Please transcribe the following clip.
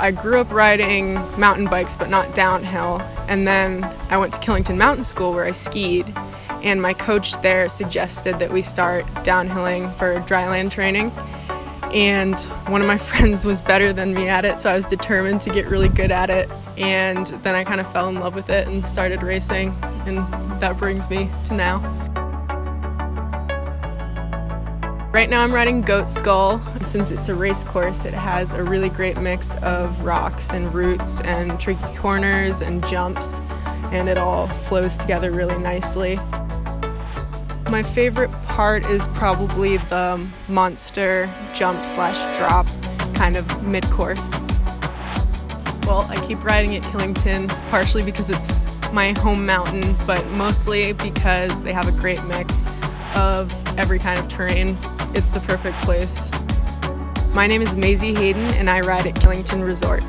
I grew up riding mountain bikes, but not downhill. And then I went to Killington Mountain School where I skied. And my coach there suggested that we start downhilling for dryland training. And one of my friends was better than me at it, so I was determined to get really good at it. And then I kind of fell in love with it and started racing, and that brings me to now. Right now I'm riding Goat Skull. Since it's a race course, it has a really great mix of rocks and roots and tricky corners and jumps, and it all flows together really nicely. My favorite part is probably the monster jump/drop kind of mid-course. Well, I keep riding at Killington partially because it's my home mountain, but mostly because they have a great mix of every kind of terrain. It's the perfect place. My name is Mazie Hayden and I ride at Killington Resort.